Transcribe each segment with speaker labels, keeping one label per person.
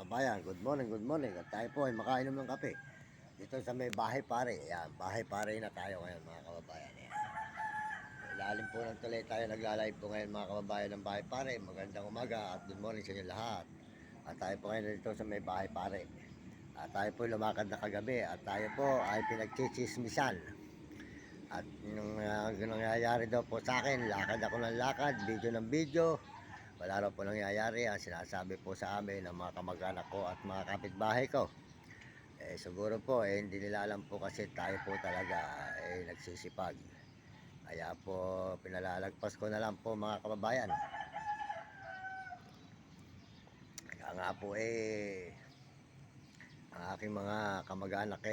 Speaker 1: kabayan, good morning, good morning. At tayo po ay makainom ng kape. Dito sa may bahay pare. Ayan, bahay pare na tayo ngayon mga kababayan. Ayan. Ilalim po ng tuloy tayo nagla-live po ngayon mga kababayan ng bahay pare. Magandang umaga at good morning sa inyo lahat. At tayo po ngayon dito sa may bahay pare. At tayo po lumakad na kagabi at tayo po ay pinagchichismisan. At yung nangyayari daw po sa akin, lakad ako ng lakad, video ng video. Wala raw po nangyayari. Ang sinasabi po sa amin ng mga kamag-anak ko at mga kapitbahay ko, siguro po hindi nila alam po kasi tayo po talaga nagsisipag. Kaya po pinalalagpas ko na lang po mga kababayan. Kaya nga po ang aking mga kamag-anak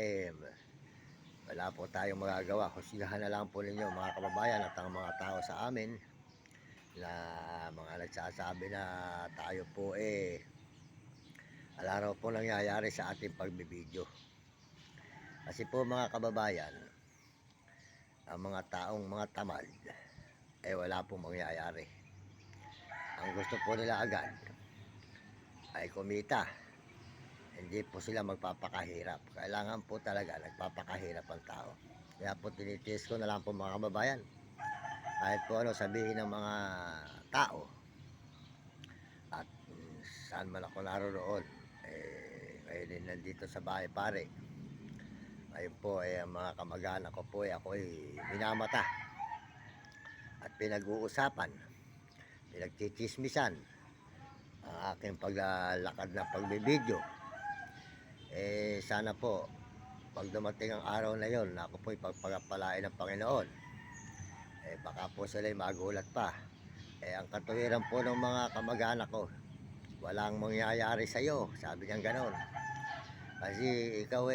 Speaker 1: wala po tayong magagawa. Husgahan na lang po ninyo mga kababayan at ang mga tao sa amin na mga nagsasabi na tayo po wala raw po nangyayari sa ating pagbibideo. Kasi po mga kababayan, ang mga taong mga tamad wala pong mangyayari. Ang gusto po nila agad ay kumita. Hindi po sila magpapakahirap. Kailangan po talaga nagpapakahirap ang tao. Kaya po tinitiis ko na lang po mga kababayan. Kahit po ano sabihin ng mga tao at saan man ako naroon, ngayon din nandito sa bahay pare. Ngayon po ang mga kamag-anak ko po ako'y minamata at pinag-uusapan, pinagchichismisan ang aking paglalakad na pagbibideo. Sana po pag dumating ang araw na yon, ako po'y pagpagpalain ng Panginoon, baka po sila'y magulat pa. Ang katuwiran po ng mga kamag-anak ko, walang mangyayari sa iyo, sabi niyang ganon. Kasi ikaw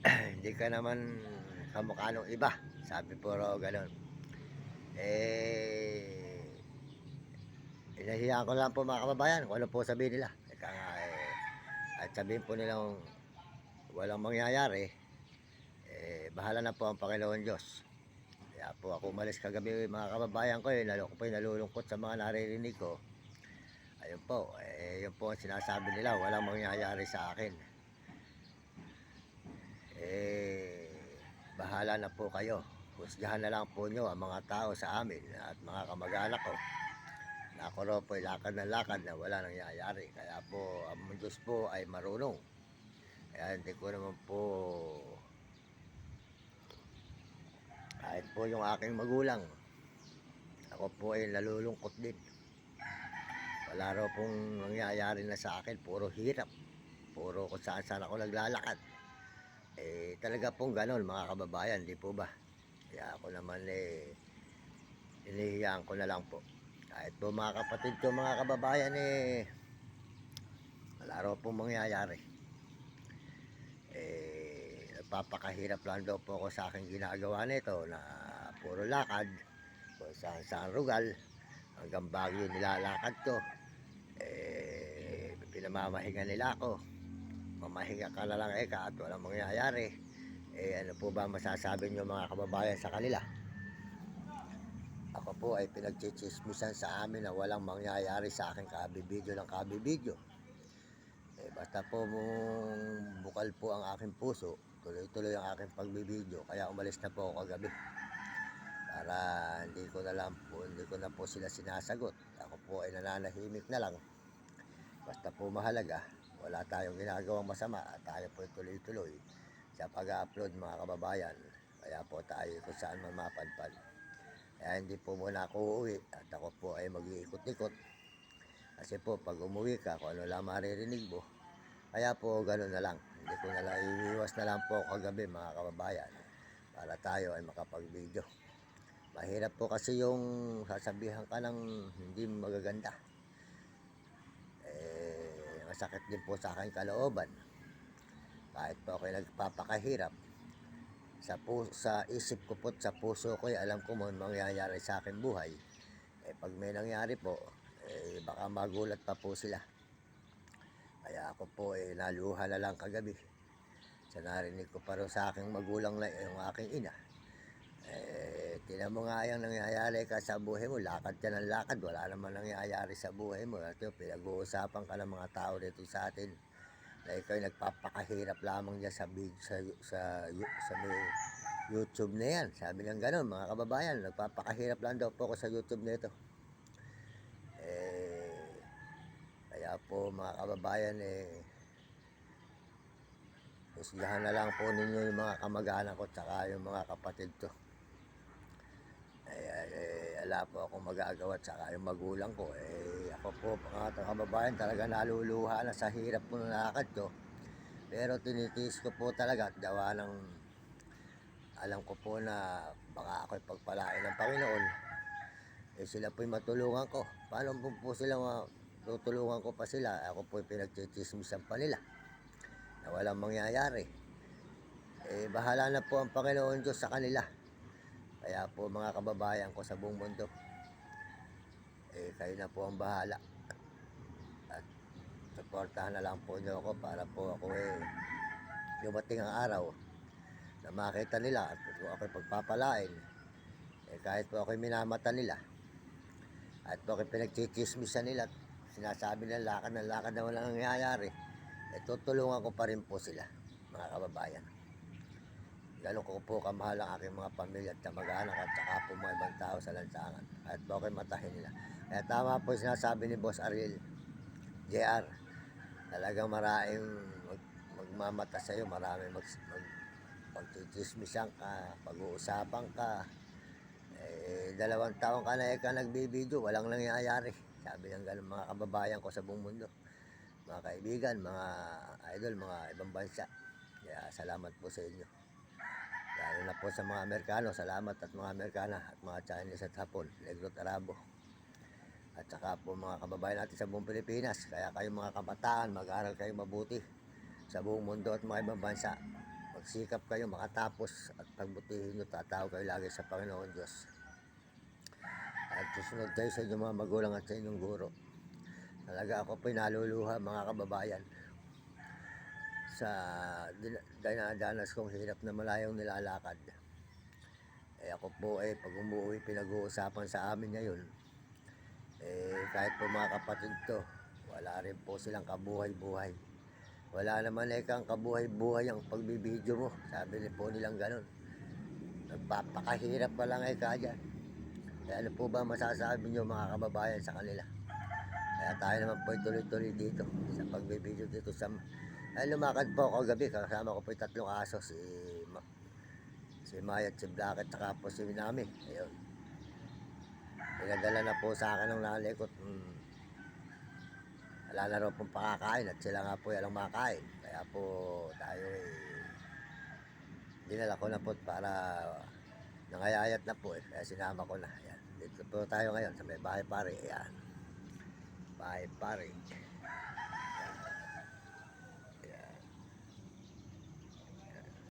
Speaker 1: hindi ka naman kamukha ng iba, sabi po raw ganon. Inahiyaan ko lang po mga kababayan kung ano po sabihin nila. Ika nga at sabihin po nilang walang mangyayari, bahala na po ang Panginoon Diyos. Kaya po ako umalis kagabi mga kababayan ko, lalo ko po nalulungkot sa mga naririnig ko. Ayun po, yun po ang sinasabi nila, walang mangyayari sa akin. Bahala na po kayo. Husgahan na lang po nyo ang mga tao sa amin at mga kamag-anak ko. Na ako raw po lakad na lakad na wala nangyayari. Kaya po ang Diyos po ay marunong. Kaya hindi ko naman po, kahit po yung aking magulang, ako po ay nalulungkot din. Wala raw pong nangyayari na sa akin, puro hirap, puro kung saan saan ako naglalakad. Talaga pong ganon mga kababayan, di po ba? Kaya ako naman hinihiyaan ko na lang po. Kahit po mga kapatid ko mga kababayan wala raw pong mangyayari. Nagpapakahirap lang daw po ako sa aking ginagawa nito na puro lakad kung saan rugal hanggang Baguio nilalakad ko. Pinamamahinga nila ako, mamahinga ka na lang at walang mangyayari. Ano po ba masasabi nyo mga kababayan sa kanila? Ako po ay pinagchichismisan sa amin na walang mangyayari sa akin kabibidyo ng kabibidyo. Basta po bukal po ang aking puso, tuloy-tuloy ang aking pagbibidyo. Kaya umalis na po ako kagabi para hindi ko na po sila sinasagot. Ako po ay nananahimik na lang. Basta po mahalaga, wala tayong ginagawang masama at tayo po tuloy-tuloy sa pag-upload mga kababayan. Kaya po tayo kung saan man mapadpad. Kaya hindi po muna ako uuwi at ako po ay mag-iikot-ikot. Kasi po pag umuwi ka, kung ano lang maririnig mo. Kaya po gano'n na lang. Hindi ko na lang iiwas na lang po kagabi mga kababayan para tayo ay makapag-video. Mahirap po kasi yung sasabihan ka ng hindi magaganda. Masakit din po sa akin kalooban. Kahit po ako nagpapakahirap, sa isip ko po, sa puso ko alam ko mo mangyayari sa akin buhay. Pag may nangyari po, baka magulat pa po sila. Kaya ako po naluha na lang kagabi. Sa narinig ko pa rin sa aking magulang na yung aking ina. Tingnan mo nga yung nangyayari ka sa buhay mo, lakad ka ng lakad, wala naman nangyayari sa buhay mo. At yun, pinag-uusapan ka ng mga tao dito sa atin na ikaw nagpapakahirap lamang dyan sa may YouTube na yan. Sabi ng gano'n, mga kababayan, nagpapakahirap lang daw po ako sa YouTube nito. Kaya po mga kababayan, husgahan na lang po ninyo yung mga kamag-anak ko tsaka yung mga kapatid ko. Wala po akong magagawa tsaka yung magulang ko. Ako po mga kababayan, talaga naluluha na sa hirap po ng lakad ko. Pero tinitiis ko po talaga at gawa ng alam ko po na baka ako'y pagpalain ng Panginoon. Sila po'y matulungan ko. Paano po sila tutulungan ko pa sila? Ako po'y pinagtitismisan pa nila na walang mangyayari. Bahala na po ang Panginoon Diyos sa kanila. Kaya po mga kababayan ko sa buong mundo, kayo na po ang bahala. At suportahan na lang po niyo ako para po ako dumating ang araw na makita nila at kung ako'y pagpapalain, kahit po ako'y minamata nila at po ako'y pinagchichismisan nila, sinasabi ng lakad na walang nangyayari, tutulungan ko pa rin po sila mga kababayan. Gano'n ko po kamahal ang aking mga pamilya at kamag-anak at saka po mga ibang tao sa lansangan. Kahit po ako'y matahin nila. Kaya tama po sinasabi ni Boss Ariel JR. Talagang maraming magmamata sa'yo, maraming pagtitismisan ka, pag-uusapan ka. 2 taon ka na nagbibideo, walang nangyayari. Sabi ng gano'n mga kababayan ko sa buong mundo. Mga kaibigan, mga idol, mga ibang bansa. Kaya salamat po sa inyo. Lalo na po sa mga Amerikano, salamat at mga Amerikana at mga Chinese at Hapon, Negro at Arabo. At saka po mga kababayan natin sa buong Pilipinas. Kaya kayo mga kabataan, mag-aral kayo mabuti sa buong mundo at mga ibang bansa. Magsikap kayo makatapos at pagbutihin nyo, tatawag kayo lagi sa Panginoon Diyos. At susunod kayo sa inyong mga magulang at sa inyong guro. Talaga ako po'y naluluha mga kababayan sa dinadanas kong hirap na malayong nilalakad. Ako po pag umuwi pinag-uusapan sa amin ngayon, kahit po mga kapatid to, wala rin po silang kabuhay-buhay. Wala naman kang kabuhay-buhay ang pagbibideo mo. Sabi po nilang ganun. Nagpapakahirap pa lang ka dyan. Kaya ano po ba masasabi nyo mga kababayan sa kanila? Kaya tayo naman po tuloy-tuloy dito sa pagbibideo dito sa... lumakad po ako gabi, kasama ko po yung 3 aso, si Maya at si Black at saka po si Minami. Ayun. Pinadala na po sa akin ng nanay ko. Wala na raw pong pakakain at sila nga po yalang makain. Kaya po tayo dinala ko na po para nangayayat na po kaya sinama ko na. Ayan. Dito po tayo ngayon sa may bahay pare. Ayan. Bahay pare.